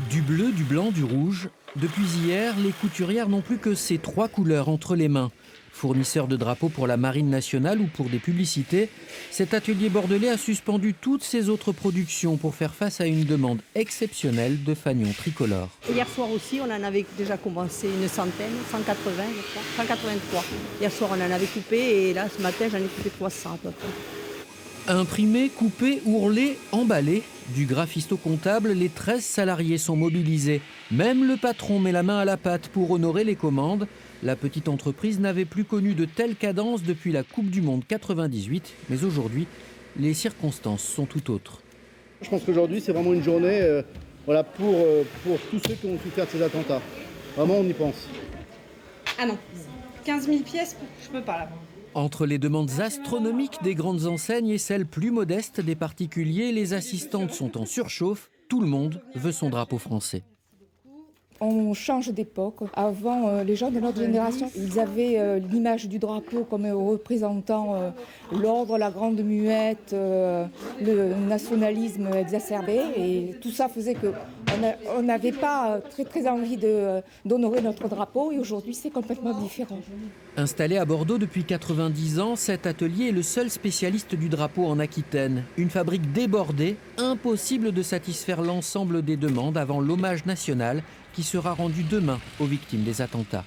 Du bleu, du blanc, du rouge. Depuis hier, les couturières n'ont plus que ces trois couleurs entre les mains. Fournisseur de drapeaux pour la Marine nationale ou pour des publicités, cet atelier bordelais a suspendu toutes ses autres productions pour faire face à une demande exceptionnelle de fanions tricolores. Hier soir aussi, on en avait déjà commencé une centaine, 180 je crois, 183. Hier soir, on en avait coupé et là, ce matin, j'en ai coupé 300 à peu près. Imprimés, coupés, ourlés, emballés. Du graphiste au comptable, les 13 salariés sont mobilisés. Même le patron met la main à la pâte pour honorer les commandes. La petite entreprise n'avait plus connu de telle cadence depuis la Coupe du Monde 98. Mais aujourd'hui, les circonstances sont tout autres. Je pense qu'aujourd'hui, c'est vraiment une journée pour tous ceux qui ont souffert de ces attentats. Vraiment, on y pense. Ah non, 15 000 pièces, je peux pas là. Entre les demandes astronomiques des grandes enseignes et celles plus modestes des particuliers, les assistantes sont en surchauffe. Tout le monde veut son drapeau français. On change d'époque. Avant, les gens de notre génération, ils avaient l'image du drapeau comme représentant l'ordre, la grande muette, le nationalisme exacerbé. Et tout ça faisait qu'on n'avait pas très envie d'honorer notre drapeau. Et aujourd'hui, c'est complètement différent. Installé à Bordeaux depuis 90 ans, cet atelier est le seul spécialiste du drapeau en Aquitaine. Une fabrique débordée, impossible de satisfaire l'ensemble des demandes avant l'hommage national qui sera rendu demain aux victimes des attentats.